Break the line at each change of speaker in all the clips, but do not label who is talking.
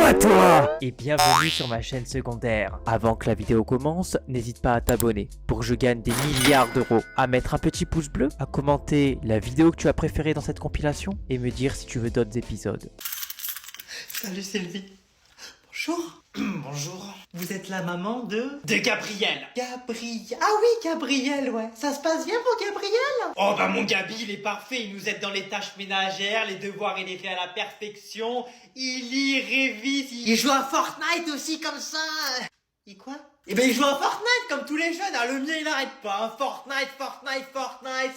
pas toi!
Et bienvenue sur ma chaîne secondaire. Avant que la vidéo commence, n'hésite pas à t'abonner pour que je gagne des milliards d'euros, à mettre un petit pouce bleu, à commenter la vidéo que tu as préférée dans cette compilation et me dire si tu veux d'autres épisodes.
Salut Sylvie. Bonjour. Bonjour. Vous êtes la maman de Gabriel. Gabriel. Ah oui, Gabriel, ouais. Ça se passe bien pour Gabriel? Oh bah mon Gabi, il est parfait. Il nous aide dans les tâches ménagères, les devoirs, il les fait à la perfection. Il lit, révise. Il joue à Fortnite aussi comme ça. Et quoi? Eh ben il joue à Fortnite comme tous les jeunes. Ah, le mien il arrête pas. Hein. Fortnite.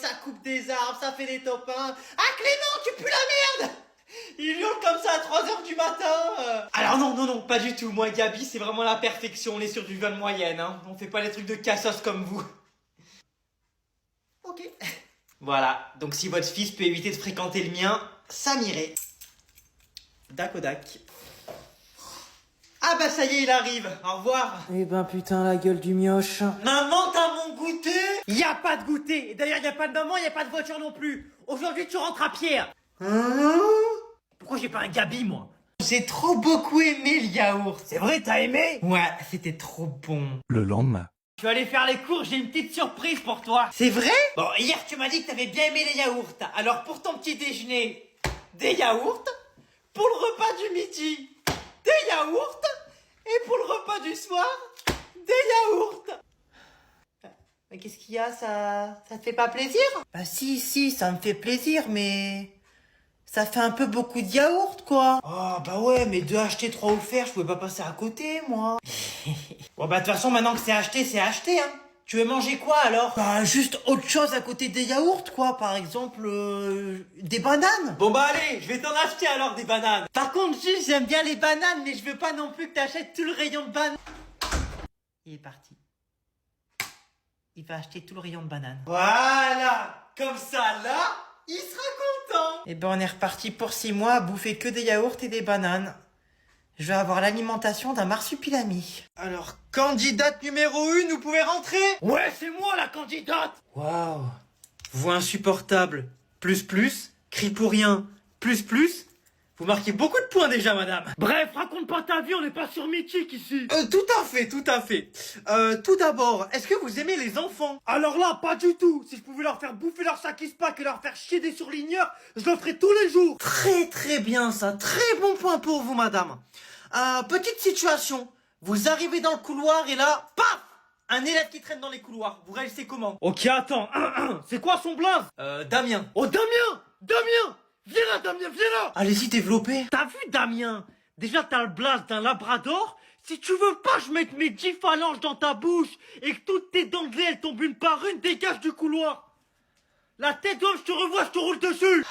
Ça coupe des arbres, ça fait des top 1. Ah Clément, tu pues la merde! Il hurle comme ça à 3h du matin. Alors non, pas du tout. Moi et Gabi, c'est vraiment la perfection. On est sur du vol moyenne. Hein. On fait pas les trucs de cassos comme vous. Ok. Voilà. Donc si votre fils peut éviter de fréquenter le mien, ça m'irait. Dac. Ah bah ça y est, il arrive. Au revoir.
Eh ben putain la gueule du mioche.
Maman, t'as mon goûter? Y a pas de goûter. Et d'ailleurs, y a pas de maman, y a pas de voiture non plus. Aujourd'hui, tu rentres à pied. Pourquoi j'ai pas un Gabi, moi? J'ai trop beaucoup aimé le yaourt. C'est vrai, t'as aimé? Ouais, c'était trop bon.
Le lendemain.
Je vais aller faire les cours, j'ai une petite surprise pour toi. C'est vrai? Bon, hier tu m'as dit que t'avais bien aimé les yaourts. Alors pour ton petit déjeuner, des yaourts. Pour le repas du midi, des yaourts. Et pour le repas du soir, des yaourts. Mais qu'est-ce qu'il y a, ça te fait pas plaisir? Bah si, ça me fait plaisir, mais... ça fait un peu beaucoup de yaourt, quoi. Oh, bah ouais, mais 2 achetés, 3 offerts, je pouvais pas passer à côté, moi. Bon, bah de toute façon, maintenant que c'est acheté, hein. Tu veux manger quoi, alors? Bah, juste autre chose à côté des yaourts, quoi. Par exemple, des bananes. Bon, bah allez, je vais t'en acheter, alors, des bananes. Par contre, juste, j'aime bien les bananes, mais je veux pas non plus que t'achètes tout le rayon de bananes. Il est parti. Il va acheter tout le rayon de bananes. Voilà. Comme ça, là... il sera content. Et ben on est reparti pour 6 mois à bouffer que des yaourts et des bananes. Je vais avoir l'alimentation d'un marsupilami. Alors, candidate numéro 1, vous pouvez rentrer? Ouais, c'est moi la candidate. Waouh. Voix insupportable. Plus, cri pour rien. Plus. Vous marquez beaucoup de points déjà, madame. Bref, raconte pas ta vie, on n'est pas sur Mythique ici. Tout à fait. Tout d'abord, est-ce que vous aimez les enfants? Alors là, pas du tout. Si je pouvais leur faire bouffer leur sac pack et leur faire chier des surligneurs, je le ferais tous les jours. Très bien ça. Très bon point pour vous, madame. Petite situation. Vous arrivez dans le couloir et là, paf! Un élève qui traîne dans les couloirs. Vous réagissez comment? Ok, attends. C'est quoi son blaze? Damien. Oh, Damien! Viens là, Damien, viens là! Allez-y, développez. T'as vu, Damien? Déjà, t'as le blaze d'un labrador. Si tu veux pas, je mette mes 10 phalanges dans ta bouche et que toutes tes dents de lait, elles tombent une par une, dégage du couloir. La tête d'homme, je te revois, je te roule dessus.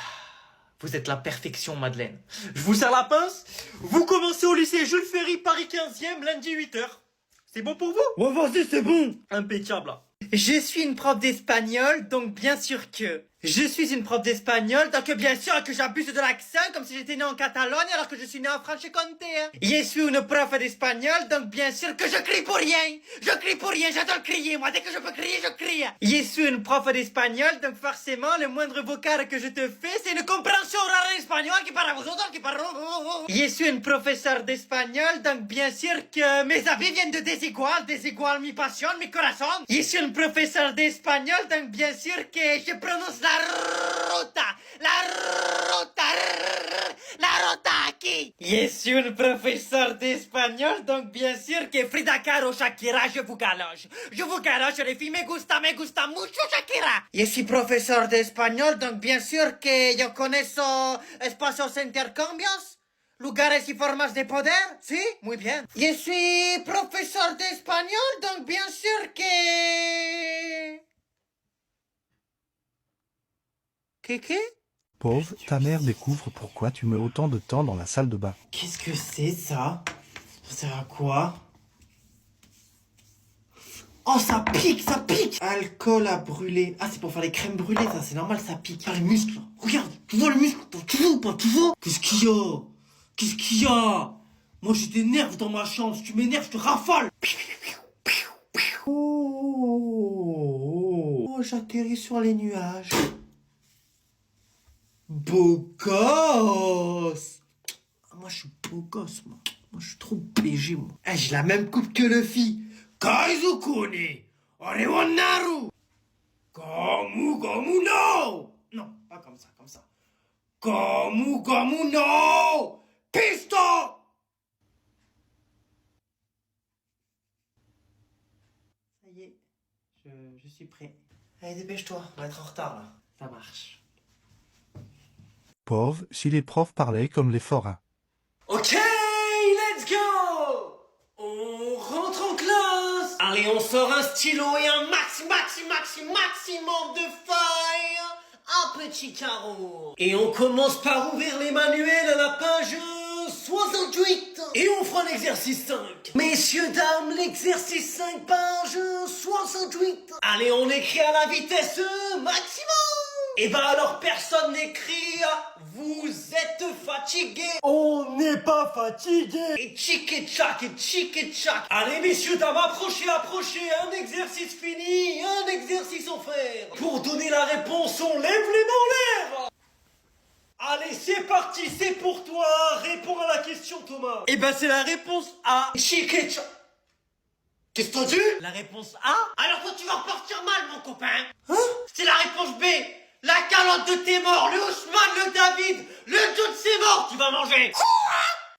Vous êtes la perfection, Madeleine. Je vous serre la pince. Vous commencez au lycée Jules Ferry, Paris 15e, lundi 8h. C'est bon pour vous? Ouais, vas-y, c'est bon. Impeccable. Je suis une prof d'espagnol, donc bien sûr que... je suis une prof d'espagnol, donc bien sûr que j'abuse de l'accent comme si j'étais né en Catalogne alors que je suis né en Franche-Comté. Hein. Je suis une prof d'espagnol, donc bien sûr que je crie pour rien. J'adore crier, moi dès que je peux crier, je crie. Je suis une prof d'espagnol, donc forcément le moindre vocal que je te fais, c'est une compréhension orale espagnole qui parle à vous autres, qui parle... Je suis une professeure d'espagnol, donc bien sûr que mes avis viennent de Desigual mi passion, mi corazón. Je suis une professeure d'espagnol, donc bien sûr que je prononce la rota aquí. Je suis une professeure d'espagnol, donc bien sûr que Frida Kahlo, Shakira, je vous galoche, les filles me gusta mucho Shakira. Je suis professeur d'espagnol, donc bien sûr que yo conozco espacios intercambios. Lugares y formas de poder, sí, muy bien. Je suis professeur d'espagnol, donc bien sûr que... Kéké?
Pauvre, ta mère découvre pourquoi tu mets autant de temps dans la salle de bain.
Qu'est-ce que c'est ça? Ça sert à quoi? Oh, ça pique! Alcool à brûler. Ah, c'est pour faire les crèmes brûlées, ça, c'est normal, ça pique. Ah, les muscles, regarde, tu vois les muscles? Tu vois ou pas? Tu vois? Qu'est-ce qu'il y a? Moi, j'ai des nerfs dans ma chambre, si tu m'énerves, je te rafale! Oh, j'atterris sur les nuages. Beau gosse! Moi, je suis beau gosse, moi. Moi, je suis trop BG, moi. Eh, j'ai la même coupe que Luffy. Kaizukuni, ore wa naru. Gomu gomu no. Non, pas comme ça, comme ça. Gomu gomu no. Pisto. Ça y est, je suis prêt. Allez, dépêche-toi, on va être en retard, là. Ça marche.
Pauvre, si les profs parlaient comme les forains.
Ok, let's go. On rentre en classe. Allez, on sort un stylo et un maximum de feuilles. Un petit carreau. Et on commence par ouvrir les manuels à la page 68. Et on fera l'exercice 5. Messieurs, dames, l'exercice 5, page 68. Allez, on écrit à la vitesse maximum. Et ben alors personne n'écrit, vous êtes fatigué. On n'est pas fatigué. Et tchic et tchac et tchic et tchac. Allez messieurs, dames, approchez, un exercice fini, un exercice offert. Pour donner la réponse, on lève les mains en l'air. Allez, c'est parti, c'est pour toi. Réponds à la question, Thomas. Et ben c'est la réponse A. Tchic et tchac. Qu'est-ce que t'as dit? La réponse A. Alors toi tu vas repartir mal, mon copain. Hein? C'est la réponse B. La calotte de tes morts, le Ousmane, le David, le Joe de ses morts, tu vas manger.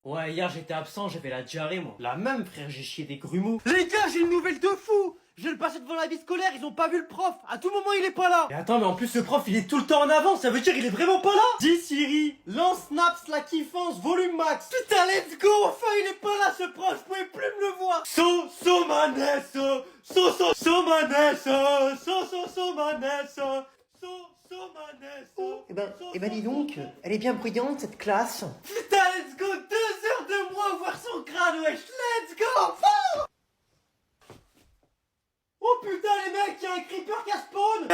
Ouais, hier j'étais absent, j'avais la diarrhée moi. La même frère, j'ai chié des grumeaux. Les gars, j'ai une nouvelle de fou. Je vais le passer devant la vie scolaire, ils ont pas vu le prof. À tout moment, il est pas là. Mais attends, mais en plus, le prof, il est tout le temps en avance. Ça veut dire qu'il est vraiment pas là. Dis Siri, lance Snaps la kiffance, volume max. Putain, let's go. Enfin, il est pas là, ce prof. Je pouvais plus me le voir. Eh ben dis donc, elle est bien bruyante cette classe. Putain, let's go, 2 heures de moi voir son crâne, wesh, let's go. Oh putain les mecs, y'a un creeper qui a spawn.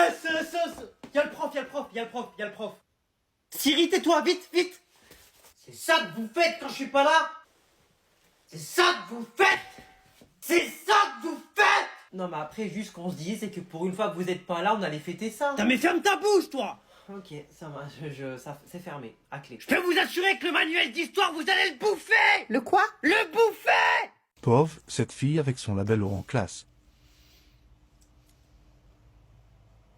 Y'a le prof. Siri, tais-toi, vite. C'est ça que vous faites quand je suis pas là. Non mais après, juste qu'on se disait, c'est que pour une fois que vous êtes pas là, on allait fêter ça. Putain mais ferme ta bouche toi. Ok, ça marche, c'est fermé, à clé. Je peux vous assurer que le manuel d'histoire, vous allez le bouffer. Le quoi? Le bouffer.
Pauvre, cette fille avec son labello en classe.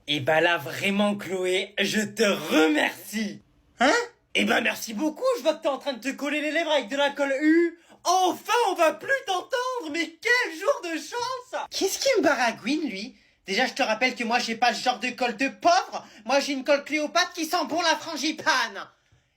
Et bah là vraiment Chloé, je te remercie. Hein? Et bah merci beaucoup, je vois que t'es en train de te coller les lèvres avec de la colle U. Enfin on va plus t'entendre, mais quel jour de chance. Qu'est-ce qui me baragouine lui? Déjà je te rappelle que moi j'ai pas le genre de colle de pauvre. Moi j'ai une colle Cléopâtre qui sent bon la frangipane.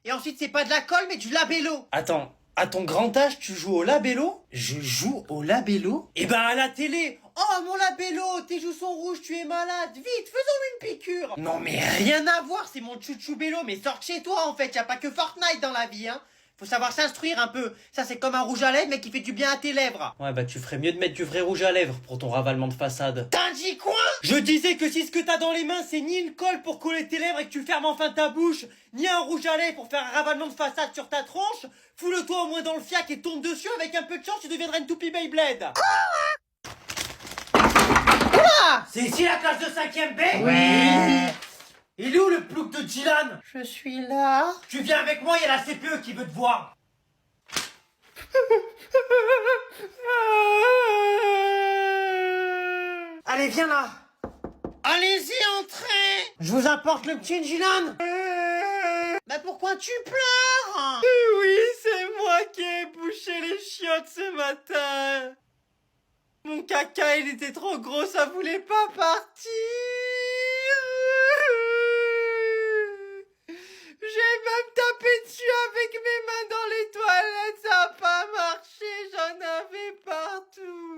Et ensuite c'est pas de la colle mais du labello. Attends, à ton grand âge tu joues au labello? Je joue au labello? Et bah à la télé. Oh mon labello, tes joues sont rouges, tu es malade. Vite, faisons une piqûre. Non mais rien à voir, c'est mon chouchou bello. Mais sors de chez toi en fait, y a pas que Fortnite dans la vie hein. Faut savoir s'instruire un peu. Ça c'est comme un rouge à lèvres mais qui fait du bien à tes lèvres. Ouais bah tu ferais mieux de mettre du vrai rouge à lèvres pour ton ravalement de façade. T'as dit quoi? Je disais que si ce que t'as dans les mains c'est ni une colle pour coller tes lèvres et que tu fermes enfin ta bouche, ni un rouge à lèvres pour faire un ravalement de façade sur ta tronche, fous-le-toi au moins dans le fiac et tombe dessus, avec un peu de chance tu deviendras une toupie Beyblade. C'est ici la classe de 5ème B? Ouais. Il est où le plouc de Dylan? Je suis là. Tu viens avec moi, il y a la CPE qui veut te voir. Allez, viens là. Allez-y, entrez. Je vous apporte le petit Dylan. Bah pourquoi tu pleures? Oui, c'est moi qui ai bouché les chiottes ce matin. Mon caca, il était trop gros, ça voulait pas partir. J'ai même tapé dessus avec mes mains dans les toilettes, ça a pas marché, j'en avais partout.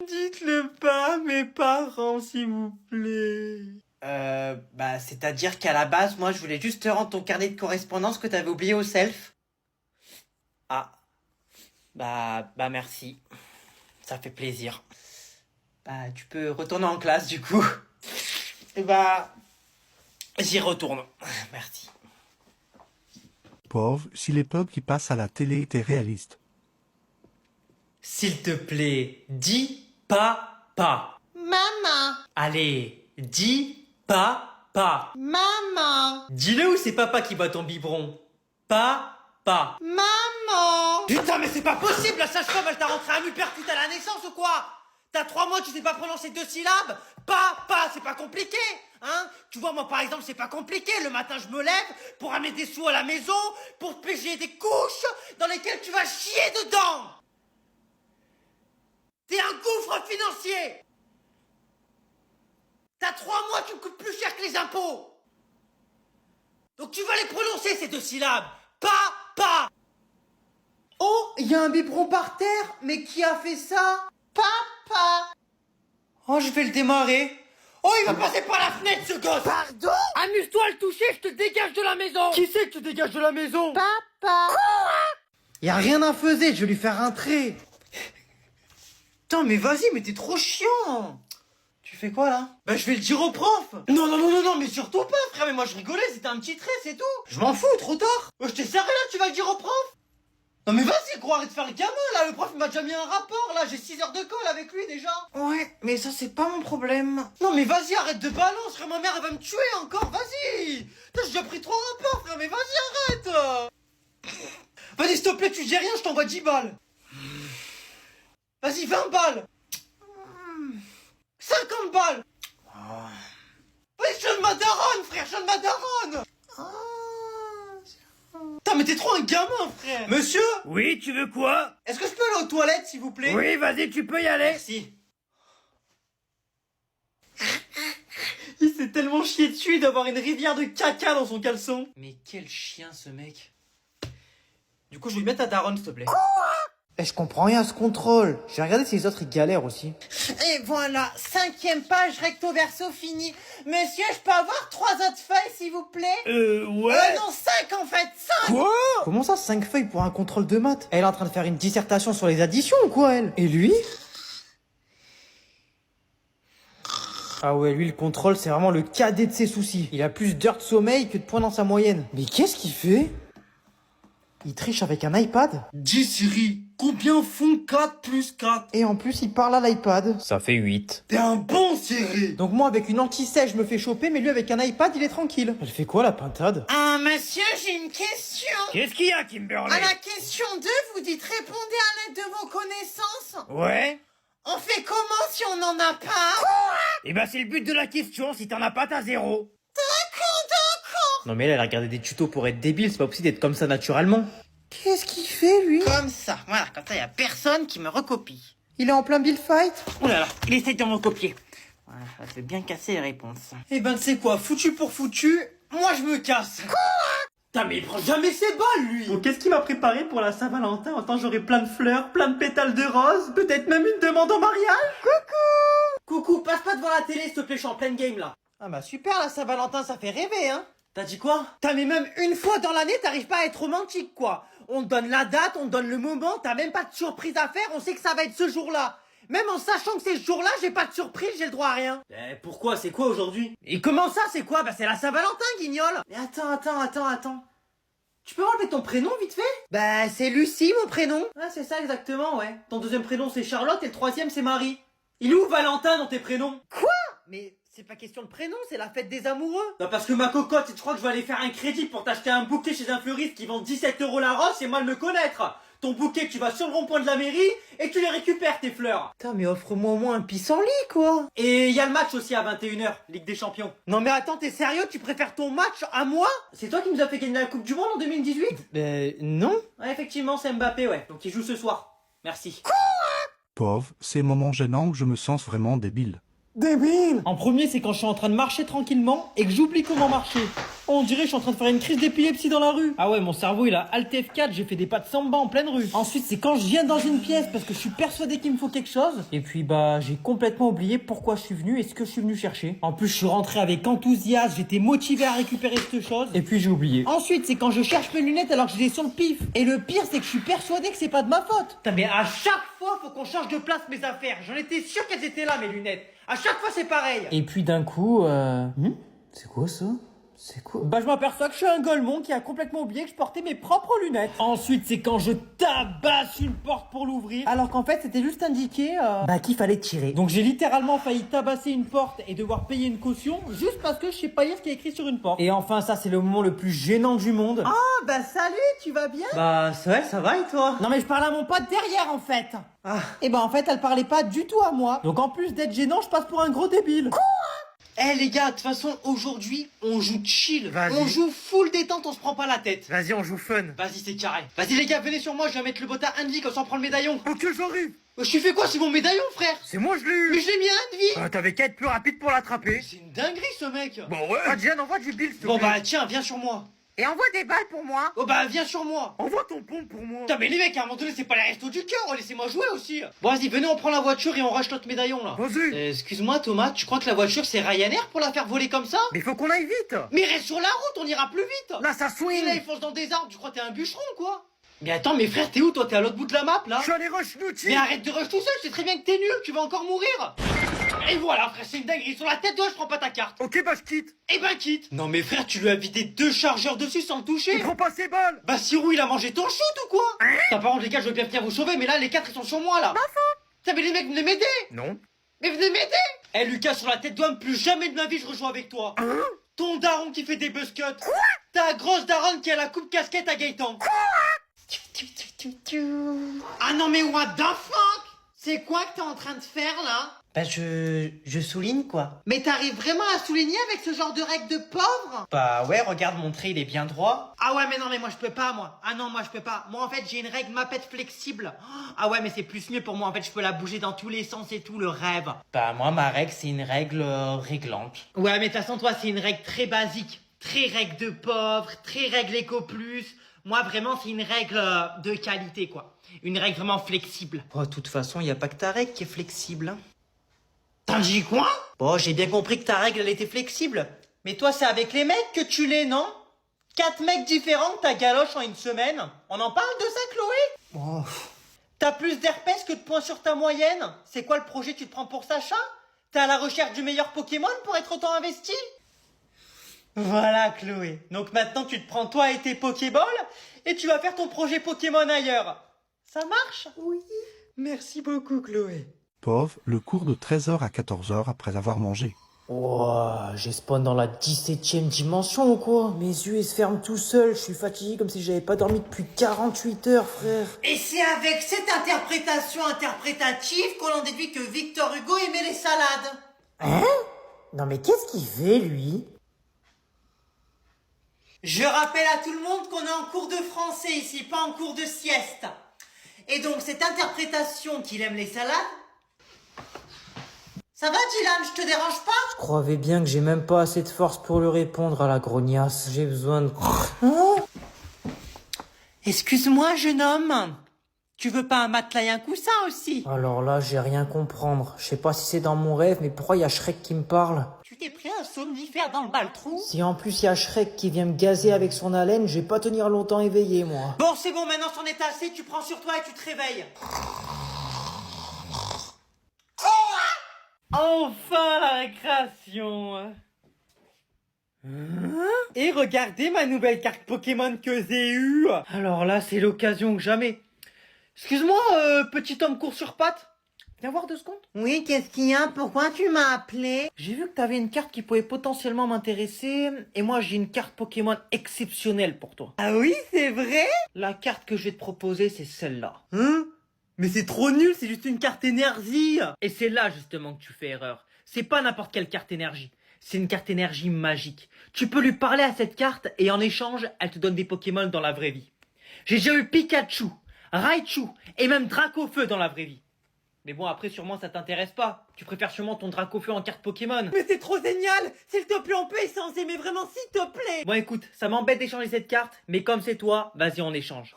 Dites-le pas à mes parents, s'il vous plaît. Bah, c'est-à-dire qu'à la base, moi, je voulais juste te rendre ton carnet de correspondance que t'avais oublié au self. Ah. Bah merci. Ça fait plaisir. Bah, tu peux retourner en classe, du coup. Et bah, j'y retourne. Merci.
Pauvre, si les pubs qui passent à la télé étaient réalistes.
S'il te plaît, dis papa.
Maman.
Allez, dis papa.
Maman.
Dis-le ou c'est papa qui bat ton biberon? Papa. pas. Maman! Putain, mais c'est pas possible, la sage-femme, elle t'a rentré un uppercut à la naissance ou quoi? T'as 3 mois, tu sais pas prononcer 2 syllabes? Pas, c'est pas compliqué, hein? Tu vois, moi, par exemple, c'est pas compliqué. Le matin, je me lève pour amener des sous à la maison, pour te payer des couches dans lesquelles tu vas chier dedans. T'es un gouffre financier. T'as 3 mois, tu me coûtes plus cher que les impôts. Donc tu vas les prononcer, ces 2 syllabes. Pas. Oh, il y a un biberon par terre. Mais qui a fait ça? Papa. Oh, je vais le démarrer. Oh, il va passer par la fenêtre, ce gosse. Pardon? Amuse-toi à le toucher, je te dégage de la maison. Qui c'est que tu dégages de la maison? Papa. Y a rien à faire, je vais lui faire un trait. Putain, mais vas-y, mais t'es trop chiant. Tu fais quoi, là? Bah, je vais le dire au prof. Non, mais surtout pas, frère. Mais moi, je rigolais, c'était un petit trait, c'est tout. Je m'en fous, trop tard. Je t'ai serré, là, tu vas le dire au prof? Non, mais vas-y, gros, arrête de faire le gamin, là. Le prof, il m'a déjà mis un rapport, là. J'ai 6 heures de colle avec lui, déjà. Ouais, mais ça, c'est pas mon problème. Non, mais vas-y, arrête de balance, frère. Ma mère, elle va me tuer encore. Vas-y. Putain, j'ai déjà pris 3 rapports, frère. Mais vas-y, arrête. Vas-y, s'il te plaît, tu dis rien, je t'envoie 10 balles. Vas-y, 20 balles. 50 balles. Vas-y, je donne ma daronne, frère, je donne ma daronne. Putain, mais t'es trop un gamin, frère. Monsieur?
Oui, tu veux quoi?
Est-ce que je peux aller aux toilettes, s'il vous plaît?
Oui, vas-y, tu peux y aller.
Merci. Il s'est tellement chié dessus d'avoir une rivière de caca dans son caleçon. Mais quel chien, ce mec. Du coup, je vais lui mettre ta daronne, s'il te plaît.
Eh, je comprends rien à ce contrôle. J'ai regardé si les autres ils galèrent aussi.
Et voilà, 5e page, recto verso fini. Monsieur, je peux avoir 3 autres feuilles, s'il vous plaît?
Ouais.
Non, 5 en fait, 5.
Quoi?
Comment ça, 5 feuilles pour un contrôle de maths? Elle est en train de faire une dissertation sur les additions ou quoi, elle? Et lui? Ah ouais, lui, le contrôle, c'est vraiment le cadet de ses soucis. Il a plus d'heures de sommeil que de points dans sa moyenne. Mais qu'est-ce qu'il fait? Il triche avec un iPad?
Dis Siri, combien font 4 plus 4?
Et en plus, il parle à l'iPad.
Ça fait 8.
T'es un bon Siri.
Donc moi, avec une anti-sèche, je me fais choper, mais lui, avec un iPad, il est tranquille. Elle fait quoi, la pintade?
Ah, monsieur, j'ai une question.
Qu'est-ce qu'il y a, Kimberly?
À la question 2, vous dites répondez à l'aide de vos connaissances.
Ouais.
On fait comment si on n'en a pas?
Eh ben, c'est le but de la question. Si t'en as pas, t'as 0.
Non mais elle a regardé des tutos pour être débile, c'est pas possible d'être comme ça naturellement.
Qu'est-ce qu'il fait, lui? Comme ça, voilà, comme ça, y a personne qui me recopie.
Il est en plein build fight?
Oh là là, il essaye de me recopier. Voilà, ça fait bien casser les réponses. Eh ben, tu sais quoi, foutu pour foutu, moi je me casse. Quoi? Putain, mais il prend jamais ses balles, lui.
Donc qu'est-ce qu'il m'a préparé pour la Saint-Valentin? Autant j'aurai plein de fleurs, plein de pétales de roses, peut-être même une demande en mariage?
Coucou, passe pas devant la télé, s'il te plaît, je suis en pleine game, là. Ah bah super, la Saint-Valentin, ça fait rêver, hein. T'as dit quoi? T'as mais même une fois dans l'année, t'arrives pas à être romantique, quoi. On te donne la date, on te donne le moment, t'as même pas de surprise à faire, on sait que ça va être ce jour-là. Même en sachant que c'est ce jour-là, j'ai pas de surprise, j'ai le droit à rien. Pourquoi? C'est quoi aujourd'hui? Et comment ça, c'est quoi? Bah c'est la Saint-Valentin, guignol. Mais attends. Tu peux m'enlever ton prénom, vite fait? Bah c'est Lucie, mon prénom. Ah c'est ça exactement, ouais. Ton deuxième prénom c'est Charlotte et le troisième c'est Marie. Il est où Valentin dans tes prénoms? Quoi? Mais... c'est pas question de prénom, c'est la fête des amoureux. Non, parce que ma cocotte, tu crois que je vais aller faire un crédit pour t'acheter un bouquet chez un fleuriste qui vend 17 € la rose, c'est mal me connaître. Ton bouquet, tu vas sur le rond-point de la mairie et tu les récupères, tes fleurs. Putain, mais offre-moi au moins un pissenlit, quoi. Et y a le match aussi à 21h, Ligue des Champions. Non, mais attends, t'es sérieux? Tu préfères ton match à moi? C'est toi qui nous as fait gagner la Coupe du Monde en 2018?
Non.
Ouais, effectivement, c'est Mbappé, ouais. Donc il joue ce soir. Merci.
Pauvre, ces moments gênants où je me sens vraiment débile.
Débile! En premier, c'est quand je suis en train de marcher tranquillement et que j'oublie comment marcher. On dirait que je suis en train de faire une crise d'épilepsie dans la rue. Ah ouais, mon cerveau il a Alt F4, j'ai fait des pas de samba en pleine rue. Ensuite, c'est quand je viens dans une pièce parce que je suis persuadé qu'il me faut quelque chose. Et puis bah, j'ai complètement oublié pourquoi je suis venu et ce que je suis venu chercher. En plus, je suis rentré avec enthousiasme, j'étais motivé à récupérer cette chose. Et puis j'ai oublié. Ensuite, c'est quand je cherche mes lunettes alors que je les ai sur le pif. Et le pire, c'est que je suis persuadé que c'est pas de ma faute. Putain, mais à chaque fois, faut qu'on change de place mes affaires. J'en étais sûr qu'elles étaient là, mes lunettes. À chaque fois, c'est pareil.
Et puis d'un coup, c'est quoi ça? C'est quoi?
Bah je m'aperçois que je suis un golemon qui a complètement oublié que je portais mes propres lunettes. Ensuite c'est quand je tabasse une porte pour l'ouvrir, alors qu'en fait c'était juste indiqué
Bah qu'il fallait tirer.
Donc j'ai littéralement failli tabasser une porte et devoir payer une caution juste parce que je sais pas lire ce qui est écrit sur une porte.
Et enfin ça c'est le moment le plus gênant du monde.
Ah bah salut, tu vas bien?
Bah ouais, ça va et toi?
Non mais je parle à mon pote derrière en fait.
Ah.
Et bah en fait elle parlait pas du tout à moi. Donc en plus d'être gênant je passe pour un gros débile.
Eh les gars, de toute façon, aujourd'hui, on joue chill.
Vas-y.
On joue full détente, on se prend pas la tête.
Vas-y on joue fun.
Vas-y, c'est carré. Vas-y les gars, venez sur moi, je vais mettre le bot à Andy comme ça on prend le médaillon.
Ok j'arrive.
Je t'ai fait quoi? C'est mon médaillon, frère.
C'est moi je l'ai
Mais
eu.
je l'ai mis à Andy.
T'avais qu'à être plus rapide pour l'attraper.
C'est une dinguerie ce mec.
Bon ouais. Ah Diane envoie du bill s'il te
Bon
plaît.
bah tiens, viens sur moi.
Et envoie des balles pour moi.
Oh bah viens sur moi.
Envoie ton pompe pour moi.
Putain mais les mecs, à un moment donné, c'est pas les restos du cœur, laissez-moi jouer aussi. Bon vas-y, venez, on prend la voiture et on rush notre médaillon là.
Vas-y.
Excuse-moi Thomas, tu crois que la voiture c'est Ryanair pour la faire voler comme ça?
Mais faut qu'on aille vite.
Mais reste sur la route, on ira plus vite.
Là ça
Et là il
swing.
fonce dans des arbres, tu crois que t'es un bûcheron quoi? Mais attends, mais frère, t'es où toi? T'es à l'autre bout de la map là?
Je suis allé rush Nutti.
Mais arrête de rush tout seul, c'est très bien que t'es nul, tu vas encore mourir. Et voilà frère, c'est une dinguerie, sur la tête de je prends pas ta carte.
Ok bah je quitte.
Eh ben quitte. Non mais frère, tu lui as vidé 2 chargeurs dessus sans le toucher.
Il prend pas ses balles.
Bah Sirou il a mangé ton shoot ou quoi? Par contre les gars, je veux bien venir vous sauver, mais là les 4 ils sont sur moi là. Putain mais les mecs, venez m'aider.
Non.
Mais venez m'aider. Eh Lucas, sur la tête d'homme, plus jamais de ma vie je rejoins avec toi. Ton daron qui fait des buzzcuts. Ta grosse daronne qui a la coupe casquette à Gaëtan. Ah non mais what the fuck? C'est quoi que t'es en train de faire là?
Bah je souligne quoi.
Mais t'arrives vraiment à souligner avec ce genre de règle de pauvre?
Bah ouais regarde mon trait il est bien droit.
Ah ouais mais non mais moi je peux pas moi. Ah non moi je peux pas. Moi en fait j'ai une règle mapette flexible. Ah ouais mais c'est plus mieux pour moi en fait je peux la bouger dans tous les sens et tout le rêve.
Bah moi ma règle c'est une règle réglante.
Ouais mais de toute façon toi c'est une règle très basique. Très règle de pauvre, très règle éco plus. Moi vraiment c'est une règle de qualité quoi. Une règle vraiment flexible.
Oh de toute façon y a pas que ta règle qui est flexible. Hein.
T'en dis quoi?
Bon j'ai bien compris que ta règle elle était flexible.
Mais toi c'est avec les mecs que tu l'es non? 4 mecs différents que t'as galoche en une semaine. On en parle de ça Chloé?
Oh.
T'as plus d'herpès que de points sur ta moyenne? C'est quoi le projet tu te prends pour Sacha? T'es à la recherche du meilleur Pokémon pour être autant investi? Voilà Chloé. Donc maintenant tu te prends toi et tes Pokéballs et tu vas faire ton projet Pokémon ailleurs. Ça marche?
Oui. Merci beaucoup Chloé.
Pov, le cours de 13h à 14h après avoir mangé.
Ouah, j'ai spawn dans la 17ème dimension ou quoi? Mes yeux ils se ferment tout seuls, je suis fatigué comme si j'avais pas dormi depuis 48 heures frère.
Et c'est avec cette interprétation interprétative qu'on en déduit que Victor Hugo aimait les salades.
Hein? Non mais qu'est-ce qu'il fait lui?
Je rappelle à tout le monde qu'on est en cours de français ici, pas en cours de sieste. Et donc cette interprétation qu'il aime les salades... Ça va Dylan, je te dérange pas?
Je croyais bien que j'ai même pas assez de force pour lui répondre à la grognasse, j'ai besoin de... Hein?
Excuse-moi jeune homme, tu veux pas un matelas et un coussin aussi?
Alors là j'ai rien comprendre, je sais pas si c'est dans mon rêve mais pourquoi y a Shrek qui me parle?
Tu t'es pris un somnifère dans le bas-le-trou?
Si en plus y a Shrek qui vient me gazer avec son haleine, je vais pas tenir longtemps éveillé moi.
Bon c'est bon, maintenant c'en est assez, tu prends sur toi et tu te réveilles.
Enfin la récréation. Et regardez ma nouvelle carte Pokémon que j'ai eue. Alors là c'est l'occasion que jamais. Excuse-moi petit homme court sur pattes. Viens voir 2 secondes.
Oui, qu'est-ce qu'il y a? Pourquoi tu m'as appelé?
J'ai vu que t'avais une carte qui pouvait potentiellement m'intéresser. Et moi j'ai une carte Pokémon exceptionnelle pour toi.
Ah oui, c'est vrai?
La carte que je vais te proposer c'est celle-là.
Hein? Mais c'est trop nul, c'est juste une carte énergie.
Et c'est là justement que tu fais erreur. C'est pas n'importe quelle carte énergie. C'est une carte énergie magique. Tu peux lui parler à cette carte et en échange, elle te donne des Pokémon dans la vraie vie. J'ai déjà eu Pikachu, Raichu et même Dracofeu dans la vraie vie. Mais bon, après sûrement ça t'intéresse pas. Tu préfères sûrement ton Dracofeu en carte Pokémon.
Mais c'est trop génial! S'il te plaît, on peut échanger, mais vraiment, s'il te plaît!
Bon écoute, ça m'embête d'échanger cette carte, mais comme c'est toi, vas-y on échange.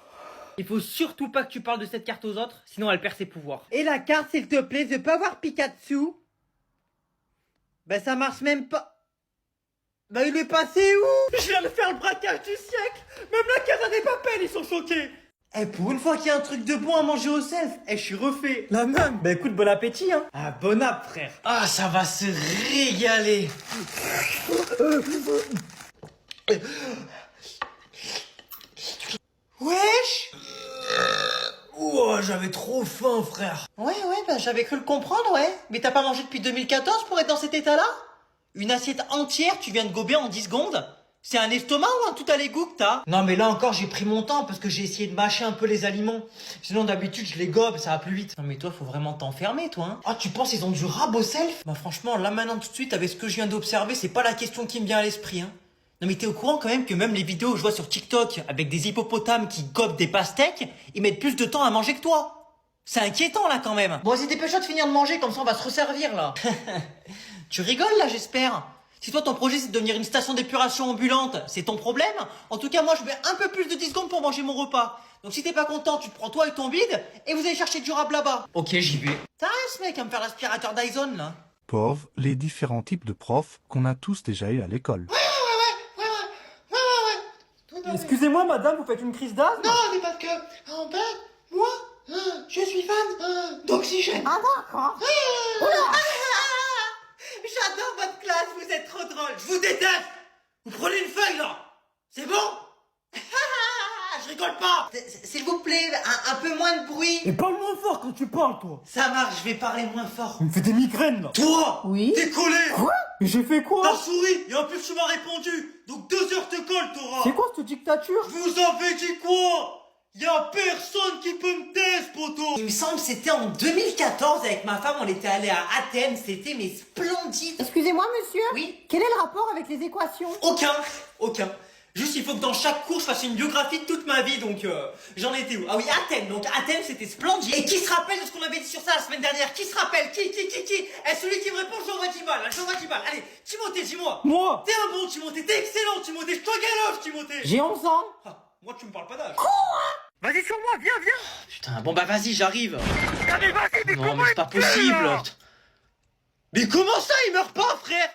Il faut surtout pas que tu parles de cette carte aux autres, sinon elle perd ses pouvoirs.
Et la carte, s'il te plaît, je peux avoir Pikachu? Ben ça marche même pas. Ben il est passé où?
Je viens de faire le braquage du siècle. Même la Casa des Papel, ils sont choqués.
Eh, pour une fois qu'il y a un truc de bon à manger au self,
Eh, je suis refait.
la même!
Bah écoute, bon appétit, hein.
Ah, bon app, frère! Ah, ça va se régaler! Wesh.
Ouah, j'avais trop faim, frère.
Ouais, bah j'avais cru le comprendre, ouais. Mais t'as pas mangé depuis 2014 pour être dans cet état-là? Une assiette entière, tu viens de gober en 10 secondes? C'est un estomac ou un tout à l'égout que t'as? Non mais là encore j'ai pris mon temps parce que j'ai essayé de mâcher un peu les aliments. Sinon d'habitude je les gobe, ça va plus vite. Non mais toi faut vraiment t'enfermer toi hein. Ah tu penses ils ont du rabot self? Bah franchement là maintenant tout de suite avec ce que je viens d'observer c'est pas la question qui me vient à l'esprit hein. Non mais t'es au courant quand même que même les vidéos que je vois sur TikTok avec des hippopotames qui gobent des pastèques, ils mettent plus de temps à manger que toi. C'est inquiétant là quand même. Bon vas-y dépêche-toi de finir de manger comme ça on va se resservir là. Tu rigoles là j'espère? Si toi ton projet c'est de devenir une station d'épuration ambulante, c'est ton problème. En tout cas moi je mets un peu plus de 10 secondes pour manger mon repas. Donc si t'es pas content, tu te prends toi et ton bide et vous allez chercher du rab là-bas. Ok j'y vais. Ça reste mec à me faire l'aspirateur Dyson là.
Pauvre, les différents types de profs qu'on a tous déjà eu à l'école.
Excusez-moi, madame, vous faites une crise d'asthme?
Non mais parce que en fait, moi, je suis fan d'oxygène. Ah d'accord. J'adore votre classe, vous êtes trop drôle. Je vous déteste. Vous prenez une feuille là. C'est bon? Je rigole pas. S'il vous plaît, un peu moins de bruit.
Et parle moins fort quand tu parles, toi.
Ça marche, je vais parler moins fort.
Il me fait des migraines, là.
Toi,
Oui.
t'es collé.
Quoi? Mais j'ai fait quoi?
T'as souri et en plus tu m'as répondu. Donc 2 heures te colle, Tora.
C'est quoi cette dictature?
Je vous avais dit quoi? Y'a personne qui peut me tester, poto. Il me semble que c'était en 2014 avec ma femme, on était allé à Athènes, c'était mais splendide.
Excusez-moi, monsieur.
Oui.
Quel est le rapport avec les équations?
Aucun. Juste il faut que dans chaque cours je fasse une biographie de toute ma vie, donc j'en étais où? Ah oui, Athènes, donc Athènes c'était splendide. Et qui se rappelle de ce qu'on avait dit sur ça la semaine dernière? Qui se rappelle? Qui? Celui qui me répond, j'envoie 10 balles, j'envoie 10 balles. Allez, Timothée, dis-moi.
Moi?
T'es un bon Timothée, t'es excellent Timothée, je t'engaloche Timothée.
J'ai 11 ans.
Ah, moi tu me parles pas d'âge.
Vas-y sur moi, viens.
Putain, bon bah vas-y, j'arrive.
Ah mais vas-y, mais
Non
comment
mais c'est
il
pas
tue,
possible.
là
Mais comment ça il meurt pas frère?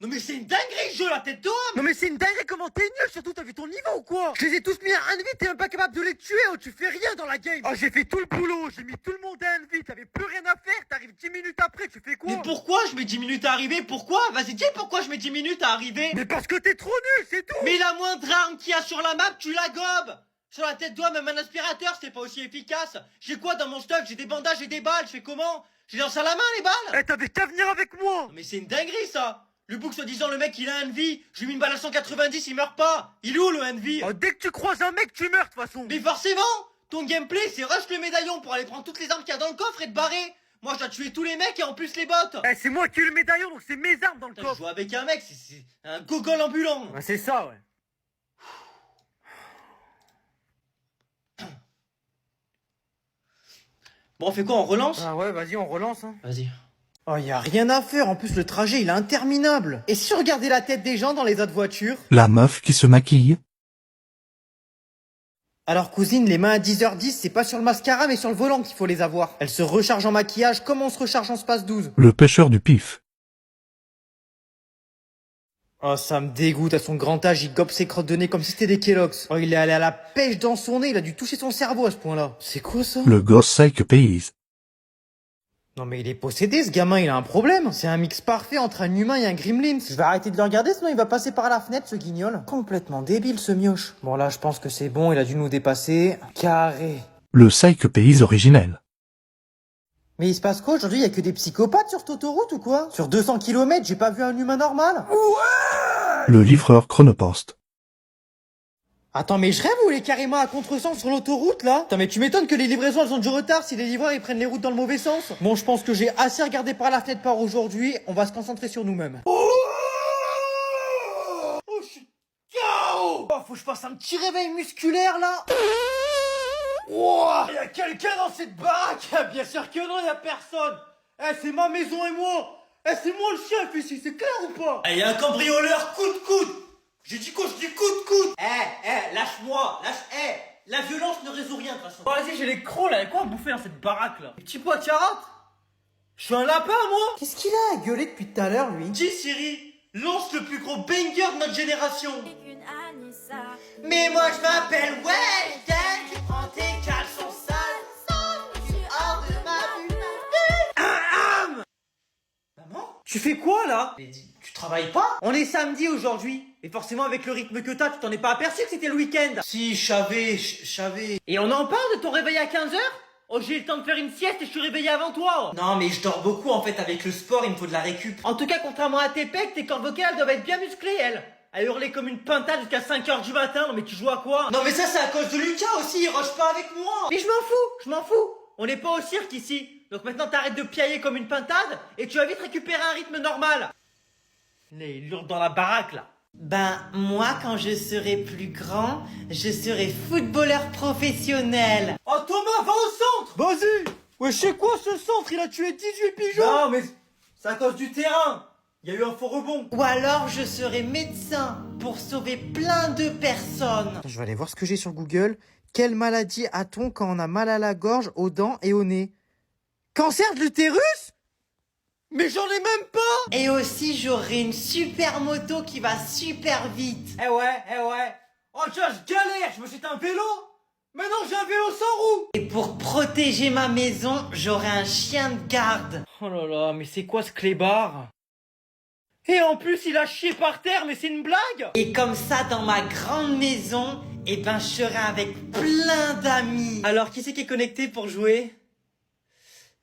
Non mais c'est une dinguerie ce jeu, la tête d'homme.
Non mais c'est une dinguerie, comment t'es nul, surtout t'as vu ton niveau ou quoi? Je les ai tous mis à un vie, t'es même pas capable de les tuer, oh, tu fais rien dans la game. Oh j'ai fait tout le boulot, j'ai mis tout le monde à un vie, t'avais plus rien à faire, t'arrives 10 minutes après, tu fais quoi?
Mais pourquoi je mets 10 minutes à arriver? Pourquoi? Vas-y dis pourquoi je mets 10 minutes à arriver.
Mais parce que t'es trop nul, c'est tout.
Mais la moindre arme qu'il y a sur la map, tu la gobes. Sur la tête d'homme, même un aspirateur, c'est pas aussi efficace. J'ai quoi dans mon stock? J'ai des bandages et des balles, je fais comment? Je les lance à la main les balles.
Eh t'avais qu'à venir avec moi.
Non, mais c'est une dinguerie ça. Le bouc soi-disant le mec il a un vie, je lui mets une balle à 190, il meurt pas. Il est où le envie?
Oh, dès que tu croises un mec, tu meurs de toute façon.
Mais forcément. Ton gameplay c'est rush le médaillon pour aller prendre toutes les armes qu'il y a dans le coffre et te barrer. Moi je dois tuer tous les mecs et en plus les bots.
Eh c'est moi qui ai le médaillon, donc c'est mes armes dans le
Putain, je
coffre.
joue avec un mec, c'est un gogol ambulant.
Bah c'est ça ouais.
Bon on fait quoi, on relance?
Ah ouais, vas-y on relance hein.
Vas-y.
Oh, y a rien à faire. En plus, le trajet, il est interminable. Et si on regardait la tête des gens dans les autres voitures?
La meuf qui se maquille.
Alors, cousine, les mains à 10h10, c'est pas sur le mascara, mais sur le volant qu'il faut les avoir. Elles se rechargent en maquillage comme on se recharge en space 12.
Le pêcheur du pif.
Oh, ça me dégoûte. À son grand âge, il gobe ses crottes de nez comme si c'était des Kellogg's. Oh, il est allé à la pêche dans son nez. Il a dû toucher son cerveau à ce point-là. C'est quoi ça?
Le gosse psych payse.
Non mais il est possédé ce gamin, il a un problème. C'est un mix parfait entre un humain et un gremlin. Je vais arrêter de le regarder sinon il va passer par la fenêtre ce guignol. Complètement débile ce mioche. Bon là je pense que c'est bon, il a dû nous dépasser. Carré.
Le psych payse originel.
Mais il se passe quoi aujourd'hui? Il y a que des psychopathes sur cette autoroute ou quoi? Sur 200 km, j'ai pas vu un humain normal.
Le livreur chronopost.
Attends mais je rêve ou il est carrément à contresens sur l'autoroute là? Attends mais tu m'étonnes que les livraisons elles ont du retard si les livreurs ils prennent les routes dans le mauvais sens. Bon je pense que j'ai assez regardé par la fenêtre par aujourd'hui, on va se concentrer sur nous-mêmes.
Oh je suis KO.
Oh faut que je fasse un petit réveil musculaire là.
Wow, y a quelqu'un dans cette baraque? Bien sûr que non, y a personne. Eh c'est ma maison et moi. Eh c'est moi le chef ici, c'est clair ou pas? Eh y a un cambrioleur coude. J'ai dit quoi? Je dis coude. Lâche-moi, la violence ne résout rien de toute façon.
Bon, vas-y, j'ai les crocs là, y'a quoi à bouffer dans cette baraque là?
Petit pois de carotte? Je suis un lapin moi?
Qu'est-ce qu'il a à gueuler depuis tout à l'heure lui?
Dis Siri, lance le plus gros banger de notre génération. Mais moi je m'appelle Weshden, tu prends tes caleçons sales, je suis hors de ma bulle. Maman?
Tu fais quoi là?
Tu te
travailles pas? On est samedi aujourd'hui. Et forcément, avec le rythme que t'as, tu t'en es pas aperçu que c'était le week-end.
Si, je savais.
Et on en parle de ton réveil à 15h? Oh, j'ai eu le temps de faire une sieste et je suis réveillé avant toi.
Non, mais je dors beaucoup en fait avec le sport, il me faut de la récup.
En tout cas, contrairement à tes pecs, tes cordes vocales doivent être bien musclées, elles. À hurler comme une pintade jusqu'à 5h du matin. Non mais tu joues à quoi?
Non, mais ça, c'est à cause de Lucas aussi, il rush pas avec moi.
Mais je m'en fous. On n'est pas au cirque ici. Donc maintenant, t'arrêtes de piailler comme une pintade et tu vas vite récupérer un rythme normal. Là, il hurle dans la baraque, là.
Ben, moi, quand je serai plus grand, je serai footballeur professionnel.
Oh, Thomas, va au centre!
Vas-y. Ouais, c'est quoi ce centre? Il a tué 18 pigeons.
Non, mais c'est à cause du terrain. Il y a eu un faux rebond.
Ou alors, je serai médecin pour sauver plein de personnes.
Je vais aller voir ce que j'ai sur Google. Quelle maladie a-t-on quand on a mal à la gorge, aux dents et au nez? Cancer de l'utérus? Mais j'en ai même pas!
Et aussi, j'aurai une super moto qui va super vite.
Eh ouais. Oh, tiens, je galère, je me suis un vélo. Maintenant, j'ai un vélo sans roue.
Et pour protéger ma maison, j'aurai un chien de garde.
Oh là là, mais c'est quoi ce clébard? Et en plus, il a chié par terre, mais c'est une blague?
Et comme ça, dans ma grande maison, eh ben, je serai avec plein d'amis.
Alors, qui c'est qui est connecté pour jouer?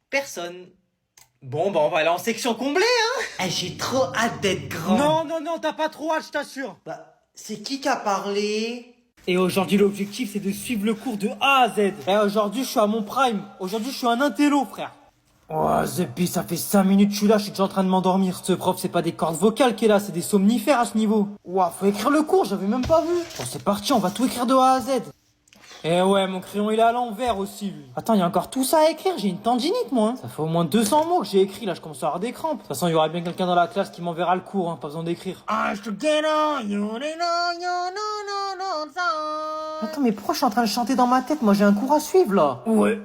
Personne.
Bon, bah on va aller en section comblée, hein.
Eh, j'ai trop hâte d'être grand.
Non, t'as pas trop hâte, je t'assure.
Bah, c'est qui a parlé?
Et aujourd'hui, l'objectif, c'est de suivre le cours de A à Z.
Eh, aujourd'hui, je suis à mon prime. Aujourd'hui, je suis un intello, frère. Oh, Zeppi, ça fait 5 minutes que je suis là, je suis déjà en train de m'endormir. Ce prof, c'est pas des cordes vocales qu'il est là, c'est des somnifères à ce niveau. Ouah, faut écrire le cours, j'avais même pas vu. Bon, c'est parti, on va tout écrire de A à Z. Eh ouais, mon crayon, il est à l'envers aussi, lui. Attends, il y a encore tout ça à écrire, j'ai une tendinite, moi. Ça fait au moins 200 mots que j'ai écrit, là, je commence à avoir des crampes. De toute façon, il y aura bien quelqu'un dans la classe qui m'enverra le cours, hein, pas besoin d'écrire. Attends, mais pourquoi je suis en train de chanter dans ma tête? Moi, j'ai un cours à suivre, là.
Ouais.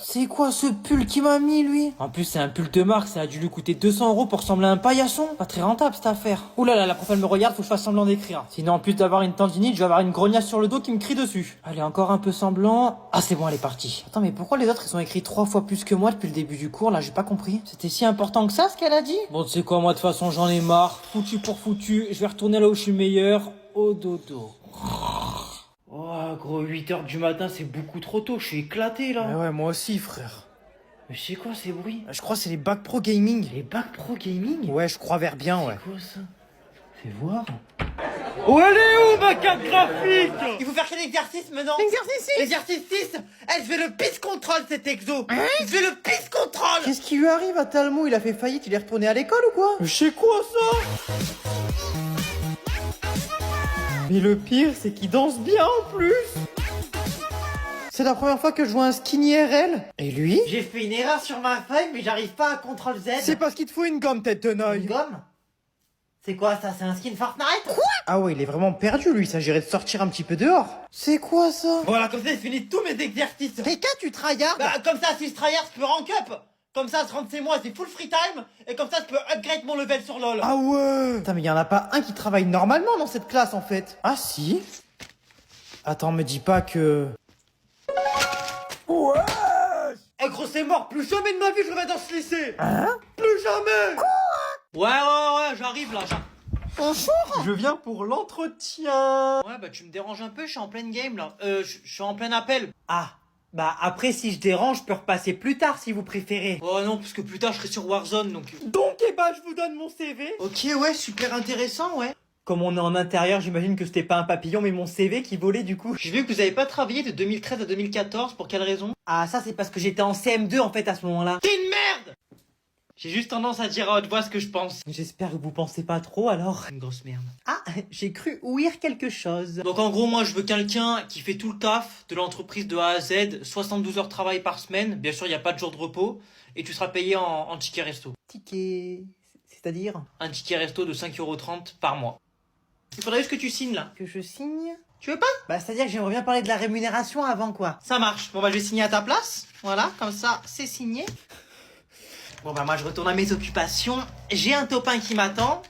C'est quoi ce pull qu'il m'a mis, lui? En plus, c'est un pull de marque, ça a dû lui coûter 200 € pour ressembler à un paillasson. Pas très rentable, cette affaire. Ouh là là, la prof, elle me regarde, faut que je fasse semblant d'écrire. Sinon, en plus d'avoir une tendinite, je vais avoir une grognasse sur le dos qui me crie dessus. Allez, encore un peu semblant. Ah, c'est bon, elle est partie. Attends, mais pourquoi les autres, ils ont écrit 3 fois plus que moi depuis le début du cours, là? J'ai pas compris. C'était si important que ça, ce qu'elle a dit? Bon, tu sais quoi, moi, de toute façon, j'en ai marre. Foutu pour foutu. Je vais retourner là où je suis meilleur. Au dodo. Oh, gros, 8h du matin, c'est beaucoup trop tôt. Je suis éclaté, là.
Ouais, moi aussi, frère.
Mais c'est quoi ces bruits?
Je crois que c'est les bacs pro gaming.
Les bacs pro gaming?
Ouais, je crois vers bien, ouais.
C'est quoi ça? Fais voir. Oh, elle est où ma carte graphique?
Il faut faire quel exercice maintenant? L'exercice 6. Eh, je vais le pisse contrôle cet exo. Je vais le pisse contrôle.
Qu'est-ce qui lui arrive à Talmou? Il a fait faillite, il est retourné à l'école ou quoi?
Mais c'est quoi ça?
Mais le pire, c'est qu'il danse bien en plus. C'est la première fois que je vois un skinny RL. Et lui?
J'ai fait une erreur sur ma feuille, mais j'arrive pas à CTRL Z.
C'est parce qu'il te faut une gomme, tête de
une
noeil.
gomme? C'est quoi ça? C'est un skin Fortnite? Quoi?
Ah ouais, il est vraiment perdu lui, il s'agirait de sortir un petit peu dehors. C'est quoi ça?
Voilà, comme ça, j'ai fini tous mes exercices.
Rika, tu tryhard?
Bah, comme ça, si je tryhard, je peux rank up. Comme ça, 36 mois, c'est full free time. Et comme ça, je peux upgrade mon level sur LoL.
Ah ouais.
Putain, mais y en a pas un qui travaille normalement dans cette classe en fait. Ah si? Attends, me dis pas que...
Ouais.
Eh gros, c'est mort. Plus jamais de ma vie, je reviens dans ce lycée.
Hein?
Plus jamais. Quoi? Ouais, j'arrive là.
Je viens pour l'entretien.
Ouais, bah tu me déranges un peu, je suis en pleine game là. Je suis en plein appel. Ah, bah après si je dérange, je peux repasser plus tard si vous préférez. Oh non, parce que plus tard je serai sur Warzone donc...
Donc, eh ben, je vous donne mon CV.
Ok, ouais, super intéressant, ouais.
Comme on est en intérieur, j'imagine que c'était pas un papillon mais mon CV qui volait du coup.
J'ai vu que vous avez pas travaillé de 2013 à 2014, pour quelle raison?
Ah ça c'est parce que j'étais en CM2 en fait à ce moment-là.
T'es une merde. J'ai juste tendance à dire à haute voix ce que je pense.
J'espère que vous pensez pas trop alors.
Une grosse merde.
Ah, j'ai cru ouïr quelque chose.
Donc en gros, moi je veux quelqu'un qui fait tout le taf de l'entreprise de A à Z, 72 heures de travail par semaine, bien sûr il n'y a pas de jour de repos, et tu seras payé en ticket resto.
Ticket... c'est-à-dire?
Un ticket resto de 5,30 € par mois. Il faudrait juste que tu signes là.
Que je signe?
Tu veux pas?
Bah c'est-à-dire que j'aimerais bien parler de la rémunération avant quoi.
Ça marche. Bon bah je vais signer à ta place. Voilà, comme ça c'est signé. Bon bah moi je retourne à mes occupations. J'ai un topin qui m'attend.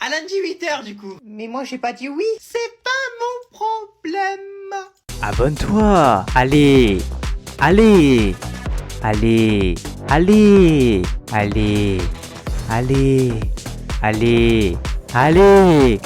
À lundi 8h du coup.
Mais moi j'ai pas dit oui.
C'est pas mon problème.
Abonne-toi. Allez. Allez. Allez. Allez. Allez. Allez. Allez, allez.